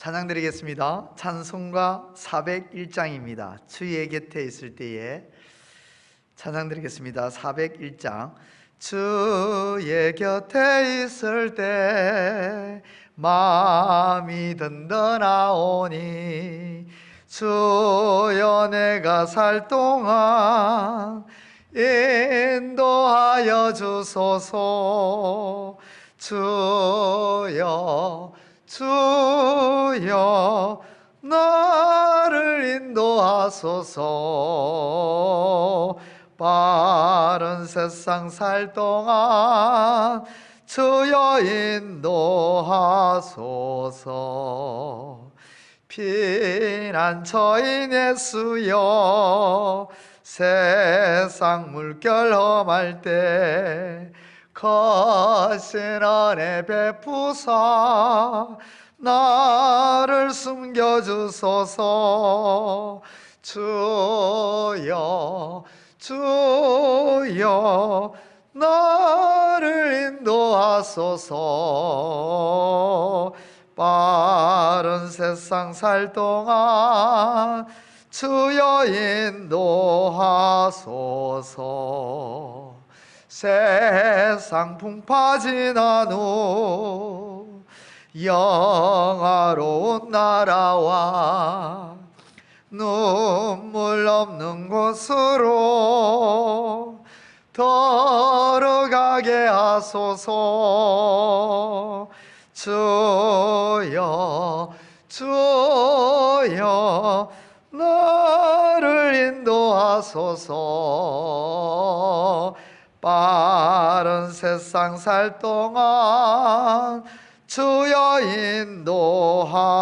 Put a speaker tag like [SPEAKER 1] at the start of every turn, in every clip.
[SPEAKER 1] 찬양 드리겠습니다. 찬송가 401장입니다. 주의 곁에 있을 때에 찬양 드리겠습니다. 401장. 주의 곁에 있을 때 마음이 든든하오니 주여 내가 살 동안 인도하여 주소서. 주여 나를 인도하소서. 빠른 세상 살 동안 주여 인도하소서. 피난처인 예수여 세상 물결 험할 때 거신 은혜 베푸사 나를 숨겨주소서. 주여 나를 인도하소서. 빠른 세상 살 동안 주여 인도하소서. 세상 풍파 지난 후 영화로운 나라와 눈물 없는 곳으로 걸어가게 하소서. 주여 나를 인도하소서. 빠른 세상 살 동안 주여 인도하소서.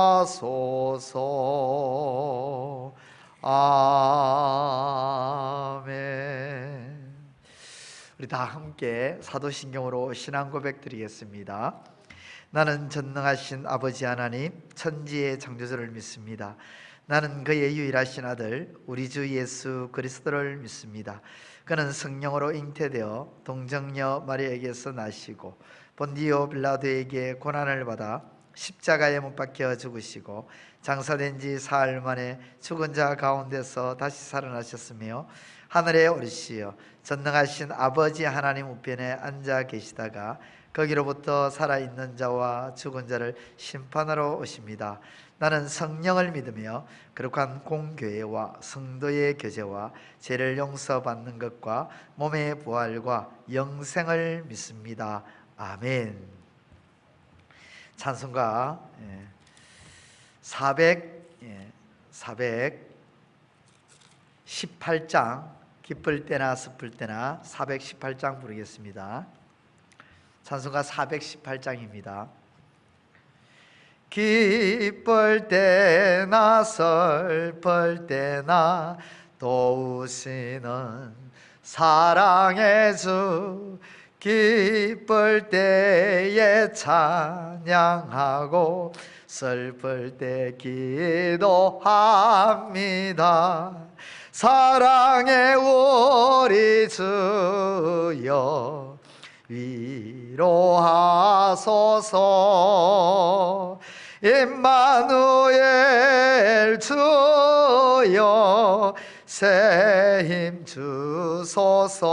[SPEAKER 1] 아멘. 우리 다 함께 사도신경으로 신앙 고백 드리겠습니다. 나는 전능하신 아버지 하나님 천지의 창조주를 믿습니다. 나는 그의 유일하신 아들 우리 주 예수 그리스도를 믿습니다. 그는 성령으로 잉태되어 동정녀 마리아에게서 나시고 본디오 빌라도에게 고난을 받아 십자가에 못 박혀 죽으시고 장사된 지 사흘 만에 죽은 자 가운데서 다시 살아나셨으며 하늘에 오르시어 전능하신 아버지 하나님 우편에 앉아 계시다가 거기로부터 살아있는 자와 죽은 자를 심판하러 오십니다. 나는 성령을 믿으며 거룩한 공교회와 성도의 교제와 죄를 용서받는 것과 몸의 부활과 영생을 믿습니다. 아멘. 찬송가 418장 기쁠 때나 슬플 때나 418장 부르겠습니다. 찬송가 418장입니다. 기쁠 때나 슬플 때나 도우시는 사랑의 주 기쁠 때에 찬양하고 슬플 때 기도합니다. 사랑의 우리 주여 위로하소서. 임마누엘 주여 새 힘 주소서.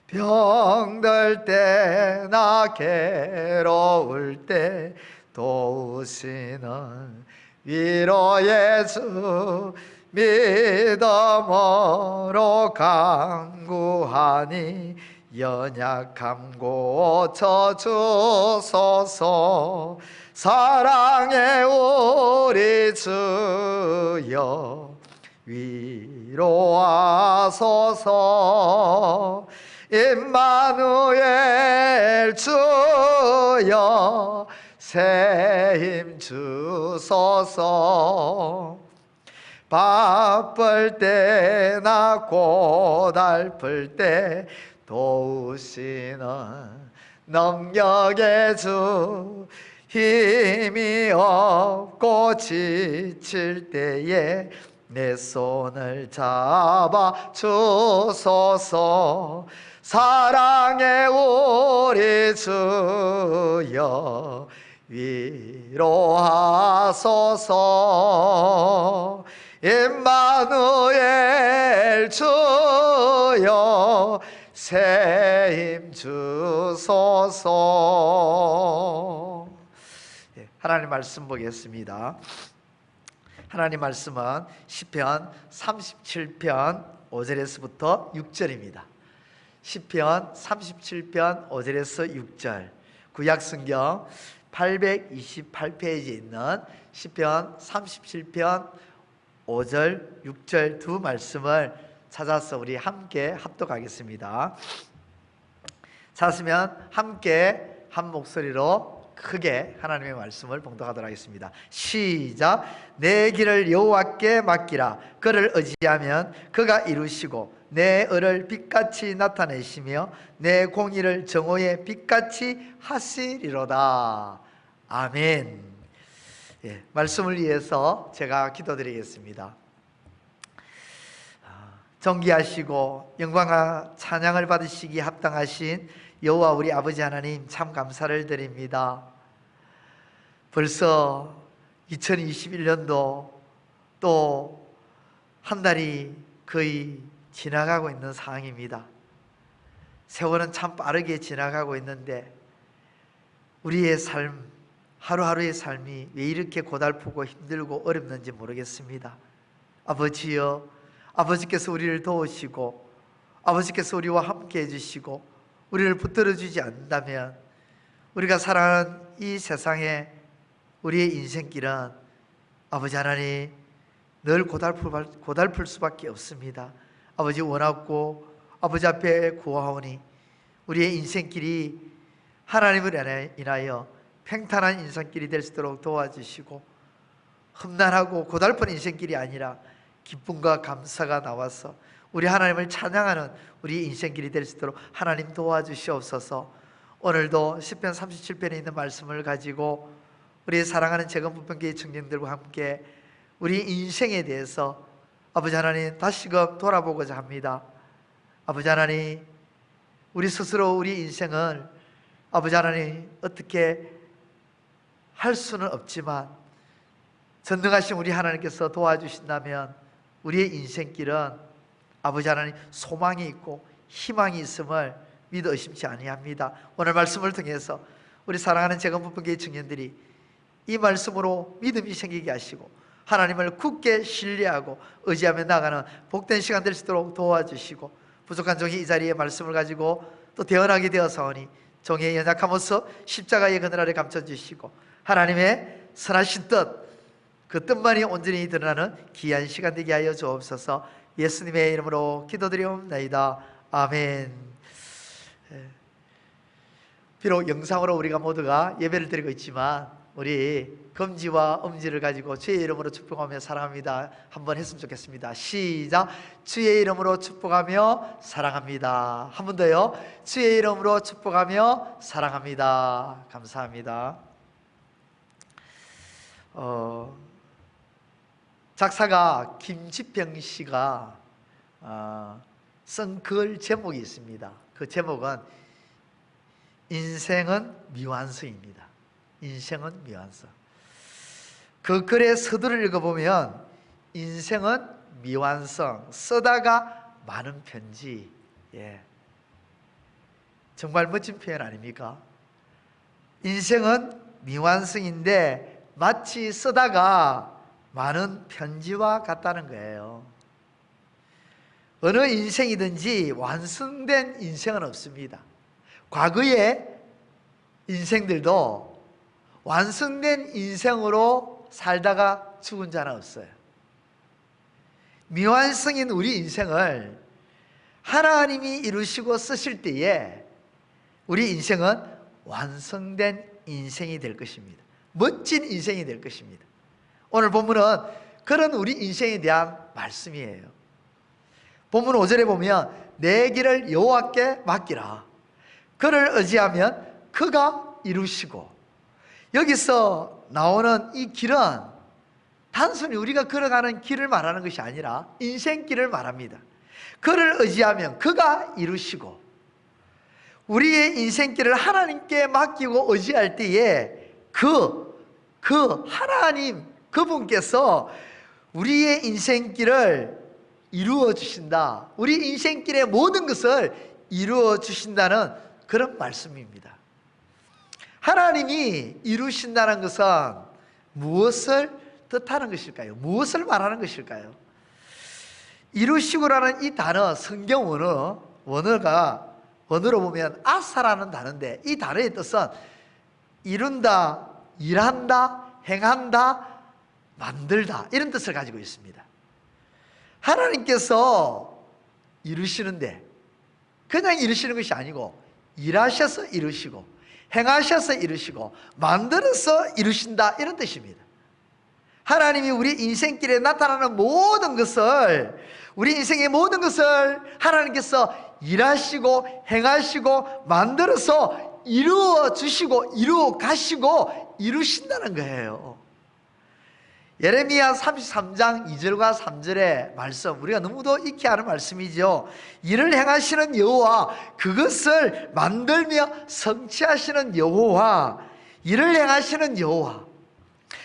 [SPEAKER 1] 병들 때나 괴로울 때 도우시는 위로의 주 믿음으로 간구하니 연약함 고쳐주소서. 사랑의 우리 주여 위로하소서. 임마누엘 주여 새 힘 주소서. 바쁠 때나 고달플 때 도우시는 능력의 주 힘이 없고 지칠 때에 내 손을 잡아 주소서. 사랑의 우리 주여 위로하소서. 임마누엘 주여 새 힘 주소서. 하나님 말씀 보겠습니다. 하나님 말씀은 시편 37편 5절에서부터 6절입니다. 시편 37편 5절에서 6절, 구약성경 828페이지에 있는 시편 37편 5절, 6절 두 말씀을 찾아서 우리 함께 합독하겠습니다. 찾으면 함께 한 목소리로 크게 하나님의 말씀을 봉독하도록 하겠습니다. 시작. 내 길을 여호와께 맡기라. 그를 의지하면 그가 이루시고 내 의를 빛같이 나타내시며 내 공의를 정오의 빛같이 하시리로다. 아멘. 말씀을 위해서 제가 기도드리겠습니다. 존귀하시고 영광과 찬양을 받으시기 합당하신 여호와 우리 아버지 하나님, 참 감사를 드립니다. 벌써 2021년도 또 한 달이 거의 지나가고 있는 상황입니다. 세월은 참 빠르게 지나가고 있는데 우리의 삶, 하루하루의 삶이 왜 이렇게 고달프고 힘들고 어렵는지 모르겠습니다. 아버지여, 아버지께서 우리를 도우시고 아버지께서 우리와 함께 해주시고 우리를 붙들어 주지 않는다면 우리가 살아가는 이 세상에 우리의 인생길은 아버지 하나님 늘 고달플 수밖에 없습니다. 아버지 원하고 아버지 앞에 구하오니 우리의 인생길이 하나님을 인하여 평탄한 인생길이 될 수 있도록 도와주시고 험난하고 고달픈 인생길이 아니라 기쁨과 감사가 나와서 우리 하나님을 찬양하는 우리 인생길이 될 수 있도록 하나님 도와주시옵소서. 오늘도 시편 37편에 있는 말씀을 가지고 우리 사랑하는 재건부평교회 청년들과 함께 우리 인생에 대해서 아버지 하나님 다시금 돌아보고자 합니다. 아버지 하나님, 우리 스스로 우리 인생을 아버지 하나님 어떻게 할 수는 없지만 전능하신 우리 하나님께서 도와주신다면 우리의 인생길은 아버지 하나님 소망이 있고 희망이 있음을 믿어 의심치 아니합니다. 오늘 말씀을 통해서 우리 사랑하는 재건부평교회 청년들이 이 말씀으로 믿음이 생기게 하시고 하나님을 굳게 신뢰하고 의지하며 나가는 복된 시간 될 수 있도록 도와주시고 부족한 종이 이 자리에 말씀을 가지고 또 대언하게 되어서오니 종의 연약한 모습 십자가의 그늘 아래 감춰주시고 하나님의 선하신 뜻, 그 뜻만이 온전히 드러나는 귀한 시간 되게 하여 주옵소서. 예수님의 이름으로 기도드리옵나이다. 아멘. 비록 영상으로 우리가 모두가 예배를 드리고 있지만 우리 검지와 엄지를 가지고 주의 이름으로 축복하며 사랑합니다 한번 했으면 좋겠습니다. 시작. 주의 이름으로 축복하며 사랑합니다. 한 번 더요. 주의 이름으로 축복하며 사랑합니다. 감사합니다. 작사가 김지평 씨가 쓴 글 제목이 있습니다. 그 제목은 인생은 미완성입니다. 인생은 미완성. 그 글의 서두를 읽어보면 인생은 미완성, 쓰다가 많은 편지. 정말 멋진 표현 아닙니까? 인생은 미완성인데 마치 쓰다가 많은 편지와 같다는 거예요. 어느 인생이든지 완성된 인생은 없습니다. 과거의 인생들도 완성된 인생으로 살다가 죽은 자는 없어요. 미완성인 우리 인생을 하나님이 이루시고 쓰실 때에 우리 인생은 완성된 인생이 될 것입니다. 멋진 인생이 될 것입니다. 오늘 본문은 그런 우리 인생에 대한 말씀이에요. 본문 5절에 보면 내 길을 여호와께 맡기라. 그를 의지하면 그가 이루시고, 여기서 나오는 이 길은 단순히 우리가 걸어가는 길을 말하는 것이 아니라 인생길을 말합니다. 그를 의지하면 그가 이루시고, 우리의 인생길을 하나님께 맡기고 의지할 때에 그 하나님 그분께서 우리의 인생길을 이루어 주신다. 우리 인생길의 모든 것을 이루어 주신다는 그런 말씀입니다. 하나님이 이루신다는 것은 무엇을 뜻하는 것일까요? 무엇을 말하는 것일까요? 이루시고라는 이 단어, 성경 원어로 보면 아사라는 단어인데, 이 단어의 뜻은 이룬다, 일한다, 행한다, 만들다, 이런 뜻을 가지고 있습니다. 하나님께서 이루시는데 그냥 이루시는 것이 아니고 일하셔서 이루시고 행하셔서 이루시고 만들어서 이루신다, 이런 뜻입니다. 하나님이 우리 인생길에 나타나는 모든 것을, 우리 인생의 모든 것을 하나님께서 일하시고 행하시고 만들어서 이루어 주시고 이루어 가시고 이루신다는 거예요. 예레미야 33장 2절과 3절의 말씀, 우리가 너무도 익히 아는 말씀이죠. 일을 행하시는 여호와, 그것을 만들며 성취하시는 여호와, 일을 행하시는 여호와,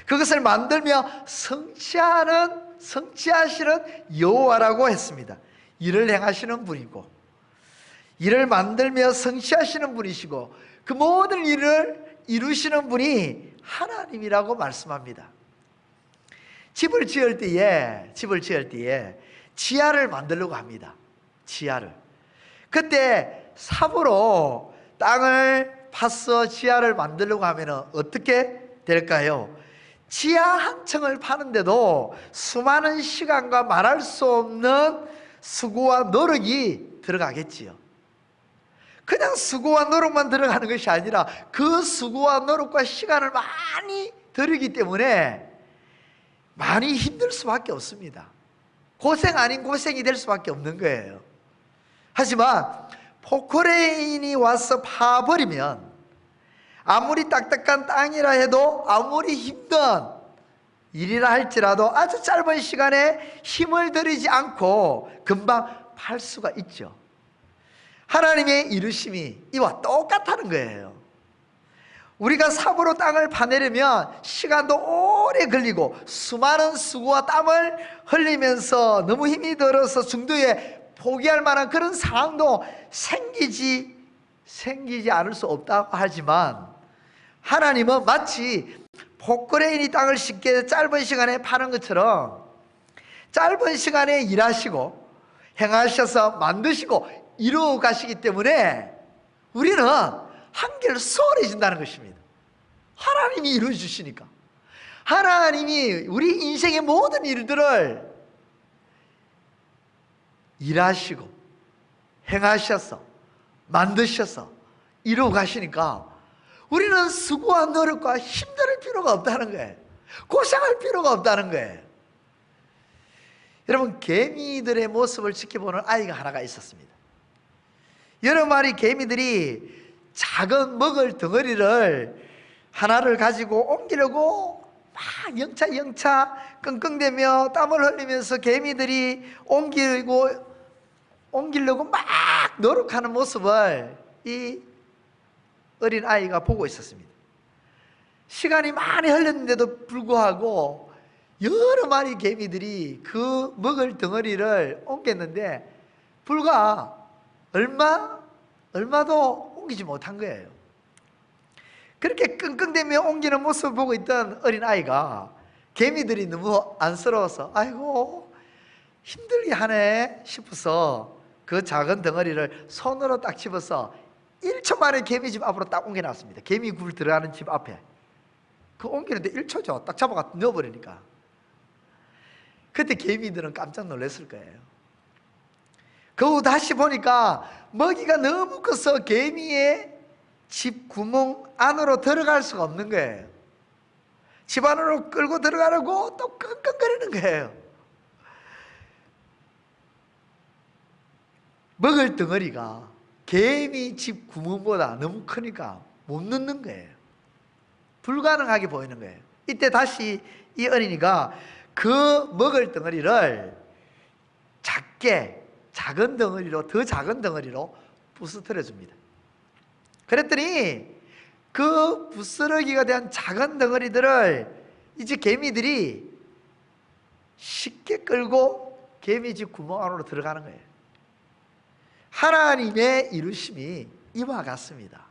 [SPEAKER 1] 그것을 만들며 성취하시는 여호와라고 했습니다. 일을 행하시는 분이고, 일을 만들며 성취하시는 분이시고, 그 모든 일을 이루시는 분이 하나님이라고 말씀합니다. 집을 지을 때에 지하를 만들려고 합니다. 지하를. 그때 삽으로 땅을 파서 지하를 만들려고 하면 어떻게 될까요? 지하 한 층을 파는데도 수많은 시간과 말할 수 없는 수고와 노력이 들어가겠지요. 그냥 수고와 노력만 들어가는 것이 아니라 그 수고와 노력과 시간을 많이 들이기 때문에 많이 힘들 수밖에 없습니다. 고생 아닌 고생이 될 수밖에 없는 거예요. 하지만 포크레인이 와서 파버리면 아무리 딱딱한 땅이라 해도, 아무리 힘든 일이라 할지라도 아주 짧은 시간에 힘을 들이지 않고 금방 팔 수가 있죠. 하나님의 이루심이 이와 똑같다는 거예요. 우리가 삽으로 땅을 파내려면 시간도 오래 걸리고 수많은 수고와 땀을 흘리면서 너무 힘이 들어서 중도에 포기할 만한 그런 상황도 생기지 않을 수 없다고 하지만, 하나님은 마치 포크레인이 땅을 쉽게 짧은 시간에 파는 것처럼 짧은 시간에 일하시고 행하셔서 만드시고 이루어 가시기 때문에 우리는 한결 수월해진다는 것입니다. 하나님이 이루어 주시니까. 하나님이 우리 인생의 모든 일들을 일하시고 행하셔서 만드셔서 이루어 가시니까 우리는 수고와 노력과 힘들 필요가 없다는 거예요. 고생할 필요가 없다는 거예요. 여러분, 개미들의 모습을 지켜보는 아이가 하나가 있었습니다. 여러 마리 개미들이 작은 먹을 덩어리를 하나를 가지고 옮기려고 막 영차 끙끙대며 땀을 흘리면서 개미들이 옮기려고 막 노력하는 모습을 이 어린 아이가 보고 있었습니다. 시간이 많이 흘렀는데도 불구하고 여러 마리 개미들이 그 먹을 덩어리를 옮겼는데 불과 얼마도 옮기지 못한 거예요. 그렇게 끙끙대며 옮기는 모습을 보고 있던 어린아이가 개미들이 너무 안쓰러워서 아이고 힘들게 하네 싶어서 그 작은 덩어리를 손으로 딱 집어서 1초 만에 개미집 앞으로 딱 옮겨놨습니다. 개미굴 들어가는 집 앞에. 그 옮기는데 1초죠. 딱 잡아가 넣어버리니까. 그때 개미들은 깜짝 놀랐을 거예요. 그 후 다시 보니까 먹이가 너무 커서 개미의 집 구멍 안으로 들어갈 수가 없는 거예요. 집 안으로 끌고 들어가려고 또 끙끙거리는 거예요. 먹을 덩어리가 개미 집 구멍보다 너무 크니까 못 넣는 거예요. 불가능하게 보이는 거예요. 이때 다시 이 어린이가 그 먹을 덩어리를 작은 덩어리로, 더 작은 덩어리로 부스터려 줍니다. 그랬더니 그 부스러기가 된 작은 덩어리들을 이제 개미들이 쉽게 끌고 개미집 구멍 안으로 들어가는 거예요. 하나님의 이루심이 이와 같습니다.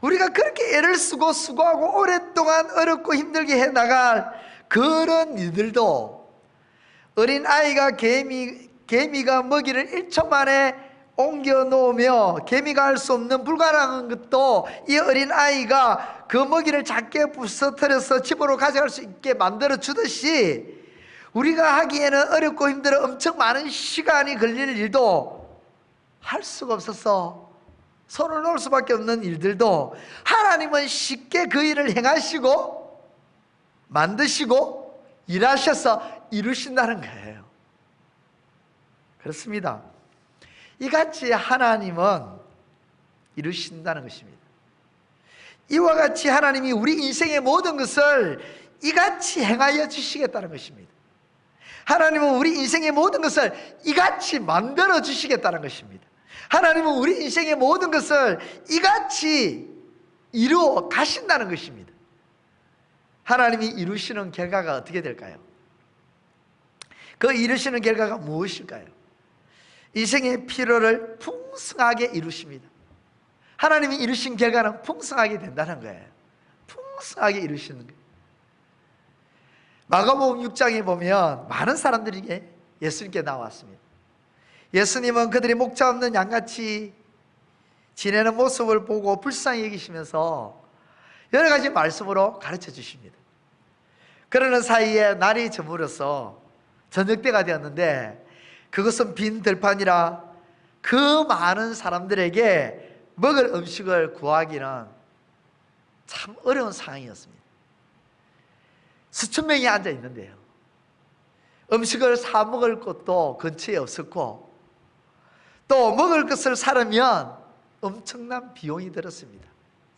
[SPEAKER 1] 우리가 그렇게 애를 쓰고 수고하고 오랫동안 어렵고 힘들게 해나갈 그런 일들도 어린아이가 개미가 먹이를 1초 만에 옮겨 놓으며 개미가 할 수 없는 불가능한 것도 이 어린아이가 그 먹이를 작게 부서뜨려서 집으로 가져갈 수 있게 만들어 주듯이 우리가 하기에는 어렵고 힘들어 엄청 많은 시간이 걸릴 일도 할 수가 없어서 손을 놓을 수밖에 없는 일들도 하나님은 쉽게 그 일을 행하시고 만드시고 일하셔서 이루신다는 거예요. 그렇습니다. 이같이 하나님은 이루신다는 것입니다. 이와 같이 하나님이 우리 인생의 모든 것을 이같이 행하여 주시겠다는 것입니다. 하나님은 우리 인생의 모든 것을 이같이 만들어 주시겠다는 것입니다. 하나님은 우리 인생의 모든 것을 이같이 이루어 가신다는 것입니다. 하나님이 이루시는 결과가 어떻게 될까요? 그 이루시는 결과가 무엇일까요? 인생의 필요를 풍성하게 이루십니다. 하나님이 이루신 결과는 풍성하게 된다는 거예요. 풍성하게 이루시는 거예요. 마가복음 6장에 보면 많은 사람들이 예수님께 나왔습니다. 예수님은 그들이 목자 없는 양같이 지내는 모습을 보고 불쌍히 여기시면서 여러 가지 말씀으로 가르쳐 주십니다. 그러는 사이에 날이 저물어서 저녁때가 되었는데 그것은 빈 들판이라 그 많은 사람들에게 먹을 음식을 구하기는 참 어려운 상황이었습니다. 수천 명이 앉아 있는데요, 음식을 사 먹을 곳도 근처에 없었고 또 먹을 것을 사려면 엄청난 비용이 들었습니다.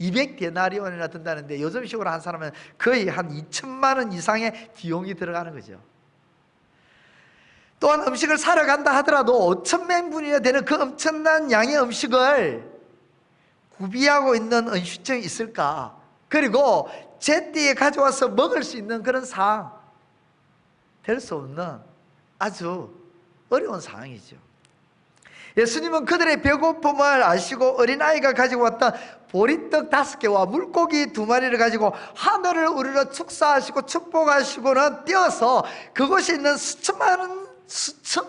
[SPEAKER 1] 200데나리온이나 든다는데 요즘식으로 한 사람은 거의 한 2천만 원 이상의 비용이 들어가는 거죠. 또한 음식을 사러 간다 하더라도 5,000명분이나 되는 그 엄청난 양의 음식을 구비하고 있는 은슈증이 있을까? 그리고 제때에 가져와서 먹을 수 있는 그런 상황, 될 수 없는 아주 어려운 상황이죠. 예수님은 그들의 배고픔을 아시고 어린아이가 가지고 왔던 보리떡 5개와 물고기 2마리를 가지고 하늘을 우러러 축사하시고 축복하시고는 떼어서 그곳에 있는 수천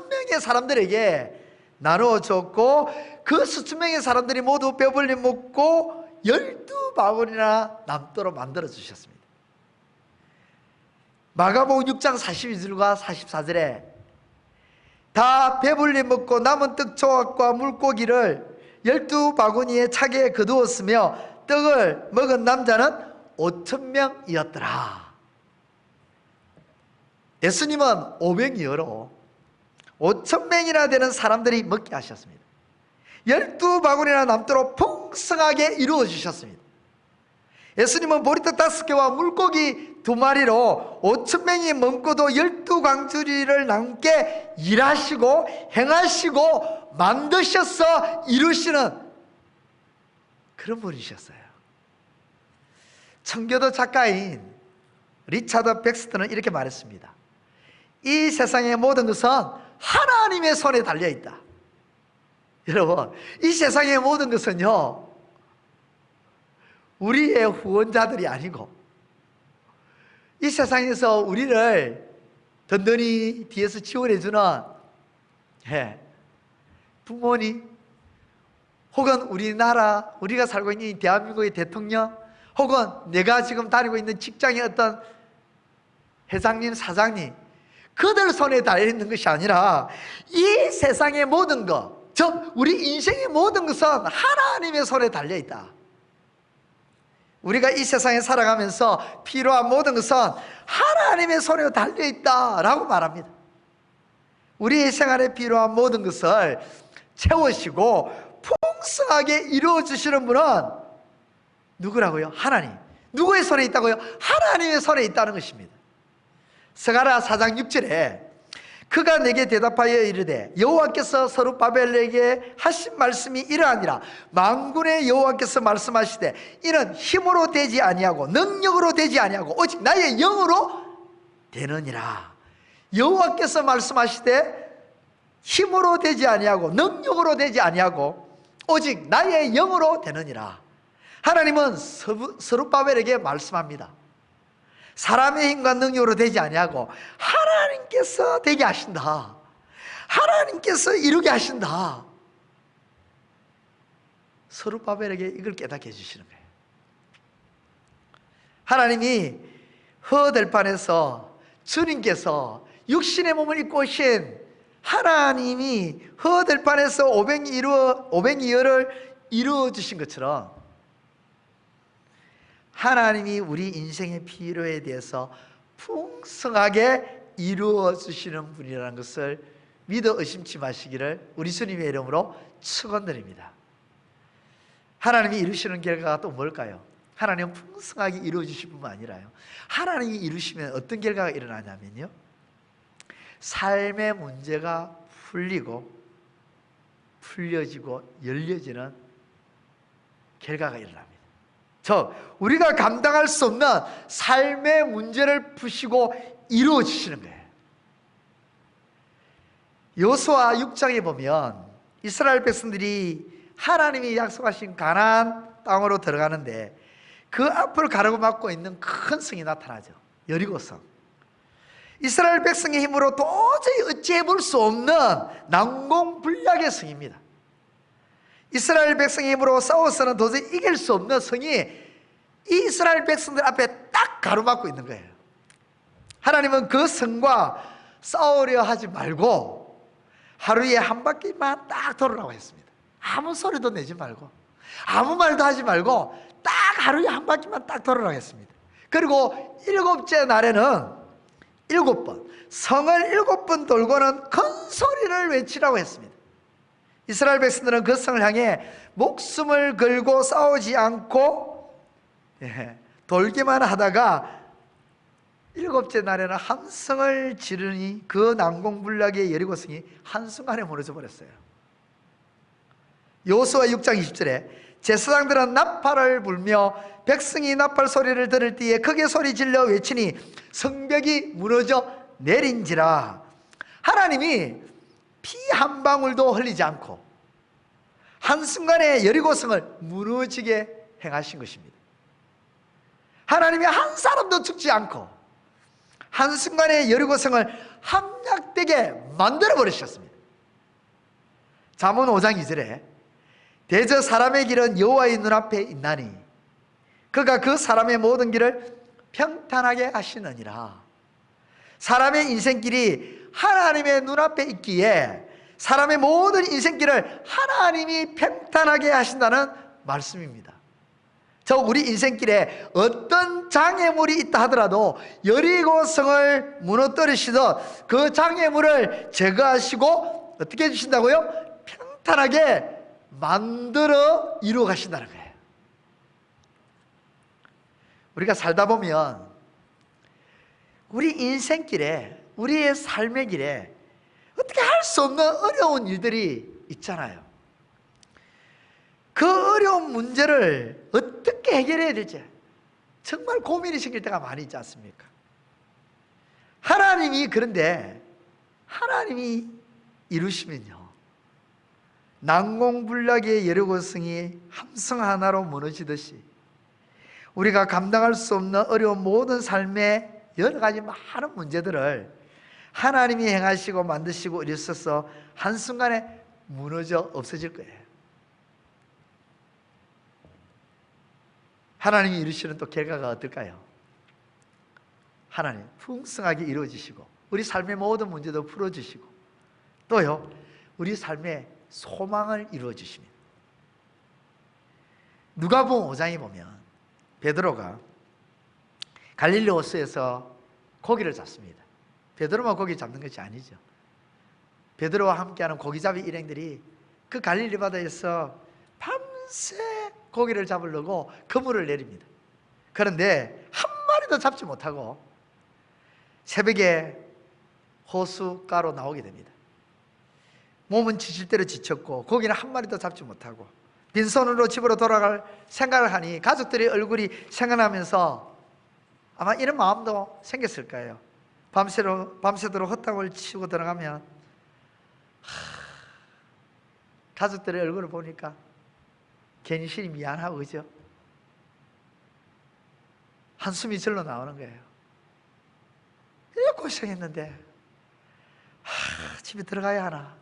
[SPEAKER 1] 명의 사람들에게 나누어 줬고 그 수천 명의 사람들이 모두 배불리 먹고 12바구니나 남도록 만들어 주셨습니다. 마가복음 6장 42절과 44절에 다 배불리 먹고 남은 떡 조각과 물고기를 12바구니에 차게 거두었으며 떡을 먹은 남자는 5,000명이었더라. 예수님은 500여로 5,000명이나 되는 사람들이 먹게 하셨습니다. 12바구니나 남도록 풍성하게 이루어 주셨습니다. 예수님은 보리떡 5개와 물고기 2마리로 5,000명이 먹고도 12광주리를 남게 일하시고 행하시고 만드셔서 이루시는 그런 분이셨어요. 청교도 작가인 리차드 백스터는 이렇게 말했습니다. 이 세상의 모든 것은 하나님의 손에 달려있다. 여러분, 이 세상의 모든 것은요, 우리의 후원자들이 아니고 이 세상에서 우리를 든든히 뒤에서 지원해주는 부모님, 혹은 우리나라, 우리가 살고 있는 대한민국의 대통령, 혹은 내가 지금 다니고 있는 직장의 어떤 회장님, 사장님, 그들 손에 달려있는 것이 아니라 이 세상의 모든 것, 즉 우리 인생의 모든 것은 하나님의 손에 달려있다. 우리가 이 세상에 살아가면서 필요한 모든 것은 하나님의 손에 달려있다라고 말합니다. 우리의 생활에 필요한 모든 것을 채우시고 풍성하게 이루어주시는 분은 누구라고요? 하나님. 누구의 손에 있다고요? 하나님의 손에 있다는 것입니다. 스가랴 4장 6절에 그가 내게 대답하여 이르되 여호와께서 스룹바벨에게 하신 말씀이 이러하니라. 만군의 여호와께서 말씀하시되 이는 힘으로 되지 아니하고 능력으로 되지 아니하고 오직 나의 영으로 되느니라. 여호와께서 말씀하시되 힘으로 되지 아니하고 능력으로 되지 아니하고 오직 나의 영으로 되느니라. 하나님은 스룹바벨에게 말씀합니다. 사람의 힘과 능력으로 되지 아니하고 하나님께서 되게 하신다. 하나님께서 이루게 하신다. 스룹바벨에게 이걸 깨닫게 해주시는 거예요. 하나님이 허들판에서 주님께서 육신의 몸을 입고 오신 하나님이 허들판에서 500여를 이루어 주신 것처럼 하나님이 우리 인생의 필요에 대해서 풍성하게 이루어 주시는 분이라는 것을 믿어 의심치 마시기를 우리 주님의 이름으로 축원드립니다. 하나님이 이루시는 결과가 또 뭘까요? 하나님은 풍성하게 이루어 주실 뿐만 아니라요, 하나님이 이루시면 어떤 결과가 일어나냐면요, 삶의 문제가 풀리고 풀려지고 열려지는 결과가 일어납니다. 우리가 감당할 수 없는 삶의 문제를 푸시고 이루어 주시는 거예요. 여호수아 6장에 보면 이스라엘 백성들이 하나님이 약속하신 가나안 땅으로 들어가는데 그 앞을 가로막고 있는 큰 성이 나타나죠. 여리고성. 이스라엘 백성의 힘으로 도저히 어찌해 볼 수 없는 난공불락의 성입니다. 이스라엘 백성의 힘으로 싸워서는 도저히 이길 수 없는 성이 이 이스라엘 백성들 앞에 딱 가로막고 있는 거예요. 하나님은 그 성과 싸우려 하지 말고 하루에 한 바퀴만 딱 돌으라고 했습니다. 아무 소리도 내지 말고 아무 말도 하지 말고 딱 하루에 한 바퀴만 딱 돌으라고 했습니다. 그리고 7째 날에는 7번, 성을 7번 돌고는 큰 소리를 외치라고 했습니다. 이스라엘 백성들은 그 성을 향해 목숨을 걸고 싸우지 않고 돌기만 하다가 7째 날에는 함성을 지르니 그 난공불락의 여리고성이 한순간에 무너져 버렸어요. 여호수아 6장 20절에 제사장들은 나팔을 불며 백성이 나팔 소리를 들을 때에 크게 소리 질러 외치니 성벽이 무너져 내린지라. 하나님이 피 한 방울도 흘리지 않고 한순간에 여리고성을 무너지게 행하신 것입니다. 하나님이 한 사람도 죽지 않고 한순간에 여리고성을 함락되게 만들어 버리셨습니다. 잠언 5장 2절에 대저 사람의 길은 여호와의 눈앞에 있나니 그가 그 사람의 모든 길을 평탄하게 하시느니라. 사람의 인생길이 하나님의 눈앞에 있기에 사람의 모든 인생길을 하나님이 평탄하게 하신다는 말씀입니다. 우리 인생길에 어떤 장애물이 있다 하더라도 여리고성을 무너뜨리시듯 그 장애물을 제거하시고 어떻게 해주신다고요? 평탄하게 만들어 이루어 가신다는 거예요. 우리가 살다 보면 우리 인생길에, 우리의 삶의 길에 어떻게 할 수 없는 어려운 일들이 있잖아요. 그 어려운 문제를 어떻게 해결해야 될지 정말 고민이 생길 때가 많이 있지 않습니까? 그런데 하나님이 이루시면요, 난공불락의 여리고성이 함성 하나로 무너지듯이 우리가 감당할 수 없는 어려운 모든 삶의 여러 가지 많은 문제들을 하나님이 행하시고 만드시고 이루셔서 한순간에 무너져 없어질 거예요. 하나님이 이루시는 또 결과가 어떨까요? 하나님 풍성하게 이루어지시고 우리 삶의 모든 문제도 풀어주시고 또요, 우리 삶의 소망을 이루어주십니다. 누가복음 5장에 보면 베드로가 갈릴리 호수에서 고기를 잡습니다. 베드로만 고기 잡는 것이 아니죠. 베드로와 함께하는 고기잡이 일행들이 그 갈릴리 바다에서 밤새 고기를 잡으려고 그물을 내립니다. 그런데 한 마리도 잡지 못하고 새벽에 호숫가로 나오게 됩니다. 몸은 지칠 대로 지쳤고 고기는 한 마리도 잡지 못하고 빈손으로 집으로 돌아갈 생각을 하니 가족들의 얼굴이 생각나면서 아마 이런 마음도 생겼을 거예요. 밤새도록 헛탕을 치우고 들어가면 가족들의 얼굴을 보니까 괜히 신이 미안하고, 그죠? 한숨이 절로 나오는 거예요. 이렇게 고생했는데 집에 들어가야 하나.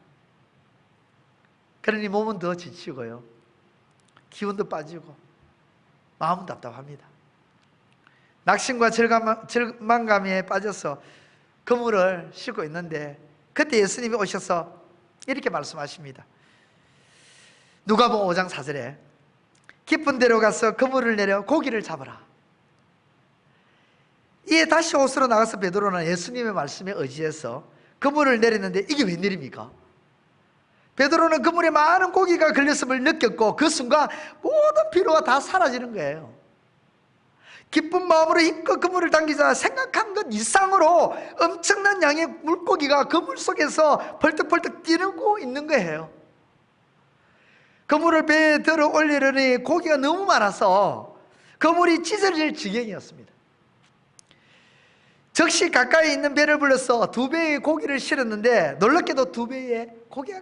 [SPEAKER 1] 그러니 몸은 더 지치고요, 기운도 빠지고 마음은 답답합니다. 낙심과 절망감에 빠져서 그물을 싣고 있는데 그때 예수님이 오셔서 이렇게 말씀하십니다. 누가복음 5장 4절에 깊은 데로 가서 그물을 내려 고기를 잡으라. 이에 다시 호수로 나가서 베드로는 예수님의 말씀에 의지해서 그물을 내렸는데 이게 웬일입니까? 베드로는 그물에 많은 고기가 걸렸음을 느꼈고 그 순간 모든 피로가 다 사라지는 거예요. 기쁜 마음으로 힘껏 그물을 당기자 생각한 것 이상으로 엄청난 양의 물고기가 그물 속에서 벌떡벌떡 뛰고 있는 거예요. 그물을 배에 들어 올리려니 고기가 너무 많아서 그물이 찢어질 지경이었습니다. 즉시 가까이 있는 배를 불러서 2배의 고기를 실었는데 놀랍게도 2배의 고기가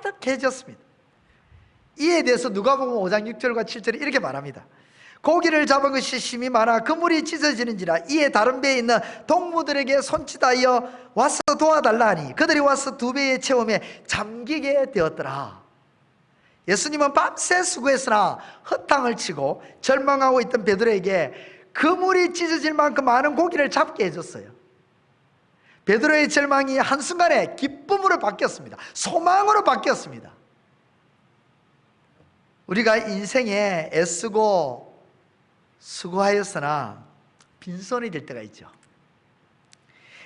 [SPEAKER 1] 가득해졌습니다. 이에 대해서 누가복음 5장 6절과 7절에 이렇게 말합니다. 고기를 잡은 것이 심히 많아 그물이 찢어지는지라. 이에 다른 배에 있는 동무들에게 손짓하여 와서 도와달라 하니 그들이 와서 2배의 체험에 잠기게 되었더라. 예수님은 밤새 수고했으나 헛탕을 치고 절망하고 있던 베드로에게 그물이 찢어질 만큼 많은 고기를 잡게 해줬어요. 베드로의 절망이 한순간에 기쁨으로 바뀌었습니다. 소망으로 바뀌었습니다. 우리가 인생에 애쓰고 수고하였으나 빈손이 될 때가 있죠.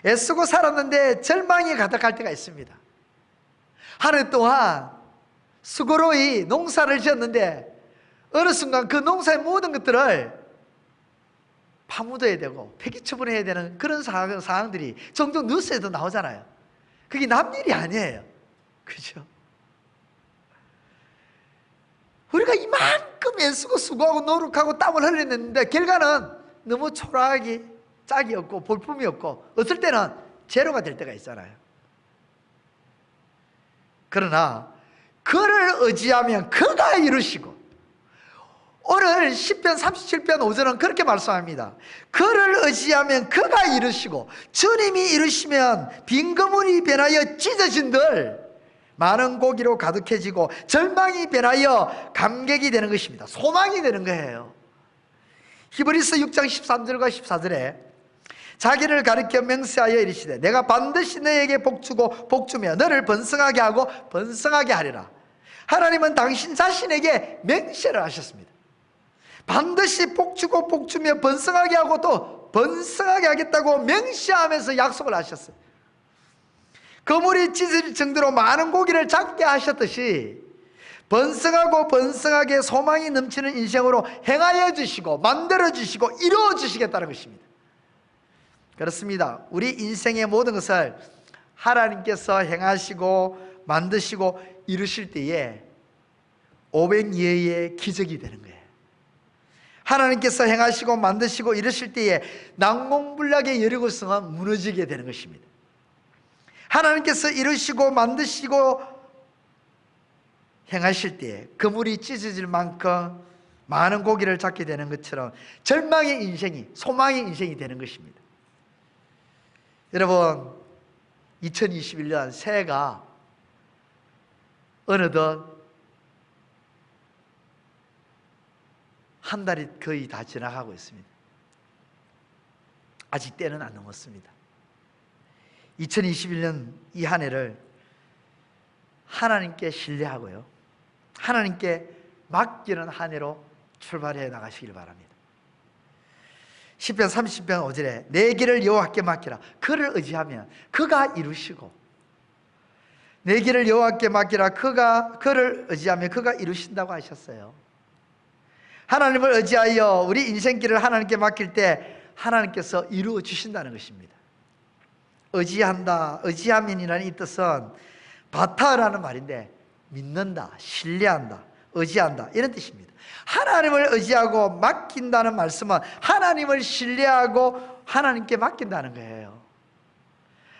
[SPEAKER 1] 애쓰고 살았는데 절망이 가득할 때가 있습니다. 한 해 동안 수고로이 농사를 지었는데 어느 순간 그 농사의 모든 것들을 파묻어야 되고 폐기 처분해야 되는 그런 상황들이 종종 뉴스에도 나오잖아요. 그게 남 일이 아니에요. 그죠? 우리가 이만큼 애쓰고 수고하고 노력하고 땀을 흘렸는데 결과는 너무 초라하기 짝이 없고 볼품이 없고 어떨 때는 제로가 될 때가 있잖아요. 그러나 그를 의지하면 그가 이루시고, 오늘 10편 37편 5절은 그렇게 말씀합니다. 그를 의지하면 그가 이루시고 주님이 이루시면 빈 그물이 변하여 찢어진들 많은 고기로 가득해지고 절망이 변하여 감격이 되는 것입니다. 소망이 되는 거예요. 히브리서 6장 13절과 14절에 자기를 가리켜 맹세하여 이르시되 내가 반드시 너에게 복주고 복주며 너를 번성하게 하고 번성하게 하리라. 하나님은 당신 자신에게 맹세를 하셨습니다. 반드시 복주고 복주며 번성하게 하고 또 번성하게 하겠다고 맹세하면서 약속을 하셨어요. 그물이 찢어질 정도로 많은 고기를 잡게 하셨듯이 번성하고 번성하게 소망이 넘치는 인생으로 행하여 주시고 만들어 주시고 이루어 주시겠다는 것입니다. 그렇습니다. 우리 인생의 모든 것을 하나님께서 행하시고 만드시고 이루실 때에 오병이어의 기적이 되는 거예요. 하나님께서 행하시고 만드시고 이루실 때에 난공불락의 여리고성은 무너지게 되는 것입니다. 하나님께서 이루시고 만드시고 행하실 때에 그물이 찢어질 만큼 많은 고기를 잡게 되는 것처럼 절망의 인생이 소망의 인생이 되는 것입니다. 여러분, 2021년 새해가 어느덧 한 달이 거의 다 지나가고 있습니다. 아직 때는 안 넘었습니다. 2021년 이 한 해를 하나님께 신뢰하고요, 하나님께 맡기는 한 해로 출발해 나가시길 바랍니다. 시편 30편 5절에 내 길을 여호와께 맡기라. 그를 의지하면 그가 이루시고, 내 길을 여호와께 맡기라. 그를 의지하면 그가 이루신다고 하셨어요. 하나님을 의지하여 우리 인생길을 하나님께 맡길 때 하나님께서 이루어 주신다는 것입니다. 의지한다, 의지하면이라는 이 뜻은 바타라는 말인데 믿는다, 신뢰한다, 의지한다 이런 뜻입니다. 하나님을 의지하고 맡긴다는 말씀은 하나님을 신뢰하고 하나님께 맡긴다는 거예요.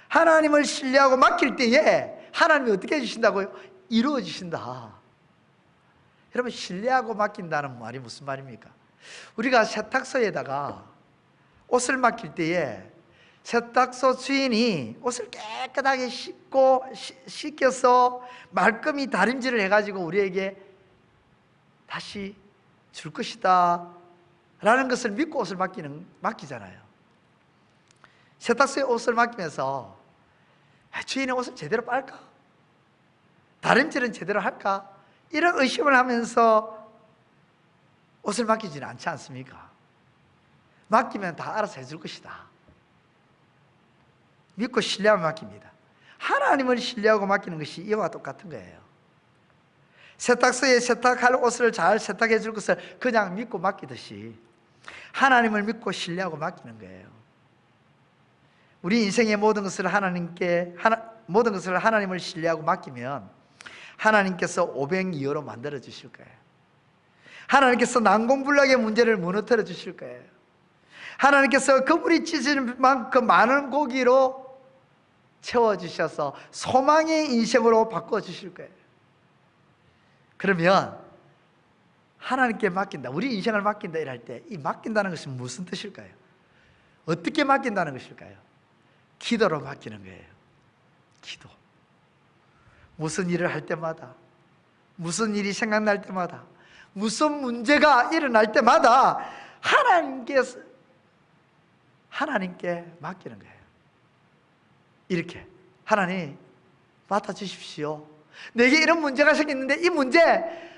[SPEAKER 1] 하나님을 신뢰하고 맡길 때에 하나님이 어떻게 해주신다고요? 이루어주신다. 여러분, 신뢰하고 맡긴다는 말이 무슨 말입니까? 우리가 세탁소에다가 옷을 맡길 때에 세탁소 주인이 옷을 깨끗하게 씻겨서 말끔히 다림질을 해가지고 우리에게 다시 줄 것이다 라는 것을 믿고 옷을 맡기잖아요. 세탁소에 옷을 맡기면서 주인의 옷을 제대로 빨까? 다림질은 제대로 할까? 이런 의심을 하면서 옷을 맡기지는 않지 않습니까? 맡기면 다 알아서 해줄 것이다. 믿고 신뢰하면 맡깁니다. 하나님을 신뢰하고 맡기는 것이 이와 똑같은 거예요. 세탁소에 세탁할 옷을 잘 세탁해 줄 것을 그냥 믿고 맡기듯이 하나님을 믿고 신뢰하고 맡기는 거예요. 우리 인생의 모든 것을 하나님을 신뢰하고 맡기면 하나님께서 500이어로 만들어 주실 거예요. 하나님께서 난공불락의 문제를 무너뜨려 주실 거예요. 하나님께서 그물이 찢어질 만큼 많은 고기로 채워주셔서 소망의 인생으로 바꿔주실 거예요. 그러면 하나님께 맡긴다, 우리 인생을 맡긴다 이럴 때 이 맡긴다는 것은 무슨 뜻일까요? 어떻게 맡긴다는 것일까요? 기도로 맡기는 거예요. 기도. 무슨 일을 할 때마다, 무슨 일이 생각날 때마다, 무슨 문제가 일어날 때마다 하나님께 맡기는 거예요. 이렇게 하나님 맡아주십시오. 내게 이런 문제가 생겼는데 이 문제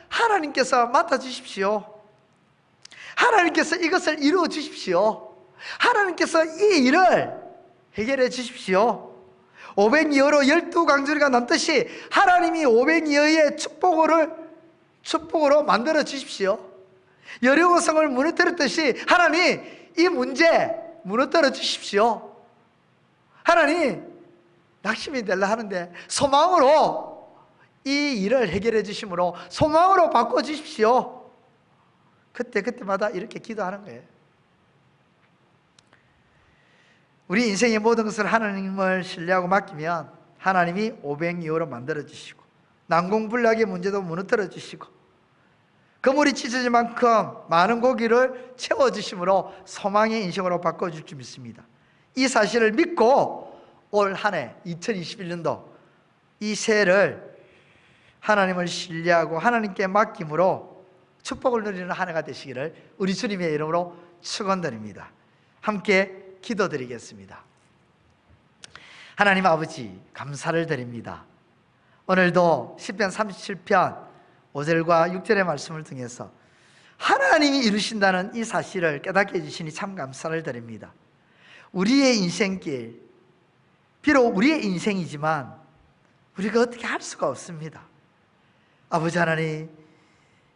[SPEAKER 1] 하나님께서 맡아주십시오. 하나님께서 이것을 이루어 주십시오. 하나님께서 이 일을 해결해 주십시오. 500여로 12강조리가 남듯이 하나님이 500여의 축복으로 만들어 주십시오. 여리고성을 무너뜨렸듯이 하나님 이 문제 무너뜨려 주십시오. 하나님 낙심이 되려 하는데 소망으로 이 일을 해결해 주심으로 소망으로 바꿔 주십시오. 그때마다 이렇게 기도하는 거예요. 우리 인생의 모든 것을 하나님을 신뢰하고 맡기면 하나님이 500이어로 만들어 주시고 난공불락의 문제도 무너뜨려 주시고 그물이 찢어질 만큼 많은 고기를 채워주심으로 소망의 인생으로 바꿔줄 줄 믿습니다. 이 사실을 믿고 올 한 해 2021년도 이 새해를 하나님을 신뢰하고 하나님께 맡김으로 축복을 누리는 한 해가 되시기를 우리 주님의 이름으로 축원드립니다. 함께 기도드리겠습니다. 하나님 아버지, 감사를 드립니다. 오늘도 시편 37편 5절과 6절의 말씀을 통해서 하나님이 이루신다는 이 사실을 깨닫게 해주시니 참 감사를 드립니다. 우리의 인생길, 비록 우리의 인생이지만 우리가 어떻게 할 수가 없습니다. 아버지 하나님,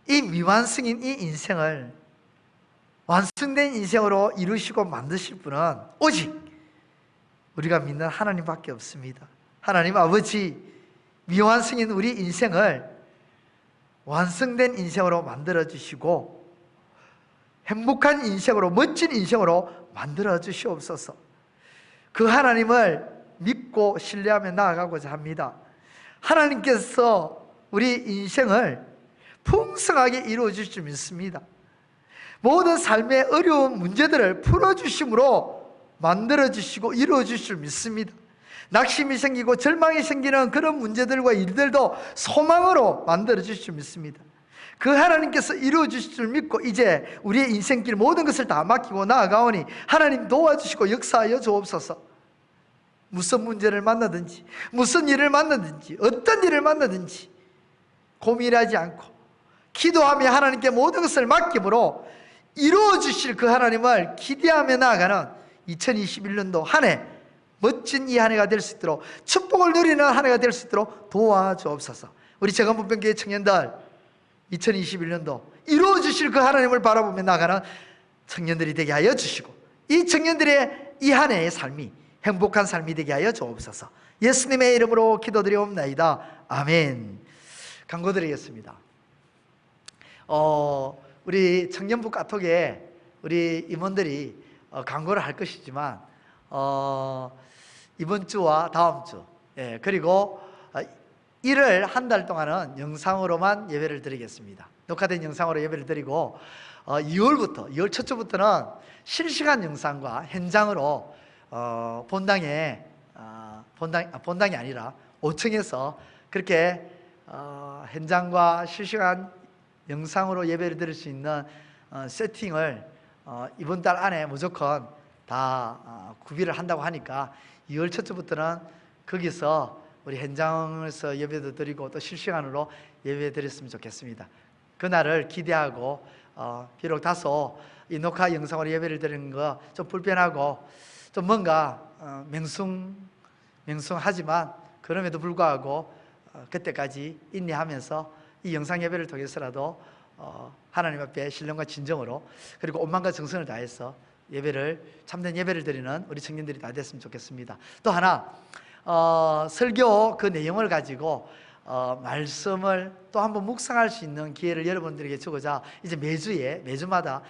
[SPEAKER 1] 이 미완성인 이 인생을 완성된 인생으로 이루시고 만드실 분은 오직 우리가 믿는 하나님밖에 없습니다. 하나님 아버지, 미완성인 우리 인생을 완성된 인생으로 만들어 주시고 행복한 인생으로, 멋진 인생으로 만들어 주시옵소서. 그 하나님을 믿고 신뢰하며 나아가고자 합니다. 하나님께서 우리 인생을 풍성하게 이루어 주실 줄 믿습니다. 모든 삶의 어려운 문제들을 풀어주심으로 만들어주시고 이루어주실 줄 믿습니다. 낙심이 생기고 절망이 생기는 그런 문제들과 일들도 소망으로 만들어주실 줄 믿습니다. 그 하나님께서 이루어주실 줄 믿고 이제 우리의 인생길 모든 것을 다 맡기고 나아가오니 하나님 도와주시고 역사하여 주옵소서. 무슨 문제를 만나든지, 무슨 일을 만나든지, 어떤 일을 만나든지 고민하지 않고 기도하며 하나님께 모든 것을 맡김으로 이루어주실 그 하나님을 기대하며 나아가는 2021년도 한 해, 멋진 이 한 해가 될 수 있도록, 축복을 누리는 한 해가 될 수 있도록 도와주옵소서. 우리 재건부평교회 청년들 2021년도 이루어주실 그 하나님을 바라보며 나아가는 청년들이 되게 하여 주시고 이 청년들의 이 한 해의 삶이 행복한 삶이 되게 하여 주옵소서. 예수님의 이름으로 기도드리옵나이다. 아멘. 강구 드리겠습니다. 우리 청년부 카톡에 우리 임원들이 강구를 할 것이지만 이번 주와 다음 주, 그리고 1월 한 달 동안은 영상으로만 예배를 드리겠습니다. 녹화된 영상으로 예배를 드리고 2월 첫 주부터는 실시간 영상과 현장으로 본당에 본당이 아니라 5층에서 그렇게 현장과 실시간 영상으로 예배를 드릴 수 있는 세팅을 이번 달 안에 무조건 다 구비를 한다고 하니까 2월 첫 주부터는 거기서 우리 현장에서 예배도 드리고 또 실시간으로 예배 드렸으면 좋겠습니다. 그날을 기대하고 비록 다소 이 녹화 영상으로 예배를 드리는 거 좀 불편하고 좀 뭔가 맹숭하지만 그럼에도 불구하고 그때까지 인내하면서 이 영상 예배를 통해서라도 하나님 앞에 신령과 진정으로 그리고 온마음과 정성을 다해서 참된 예배를 드리는 우리 청년들이 다 됐으면 좋겠습니다. 또 하나 설교 그 내용을 가지고 말씀을 또 한번 묵상할 수 있는 기회를 여러분들에게 주고자 이제 매주마다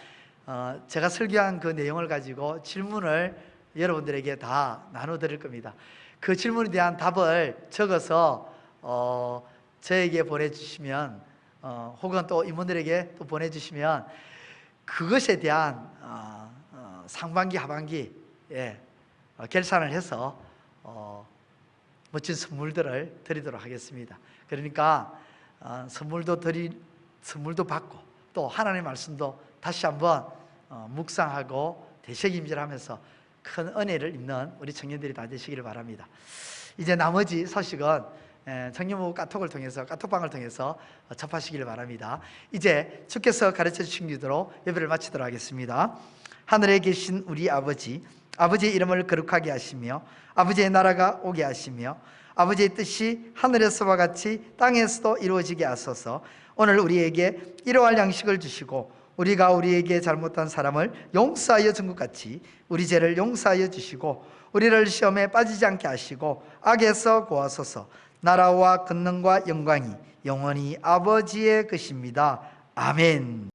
[SPEAKER 1] 제가 설교한 그 내용을 가지고 질문을 여러분들에게 다 나눠드릴 겁니다. 그 질문에 대한 답을 적어서 저에게 보내주시면 혹은 또 임원들에게 또 보내주시면 그것에 대한 상반기 하반기 결산을 해서 멋진 선물들을 드리도록 하겠습니다. 그러니까 선물도 받고 또 하나님의 말씀도 다시 한번 묵상하고 되새김질하면서 큰 은혜를 입는 우리 청년들이 다 되시기를 바랍니다. 이제 나머지 소식은 청년부 카톡방을 통해서 접하시기를 바랍니다. 이제 주께서 가르쳐 주신 기도로 예배를 마치도록 하겠습니다. 하늘에 계신 우리 아버지, 아버지의 이름을 거룩하게 하시며 아버지의 나라가 오게 하시며 아버지의 뜻이 하늘에서와 같이 땅에서도 이루어지게 하소서. 오늘 우리에게 일용할 양식을 주시고 우리가 우리에게 잘못한 사람을 용서하여 준 것 같이 우리 죄를 용서하여 주시고 우리를 시험에 빠지지 않게 하시고 악에서 구하소서. 나라와 권능과 영광이 영원히 아버지의 것입니다. 아멘.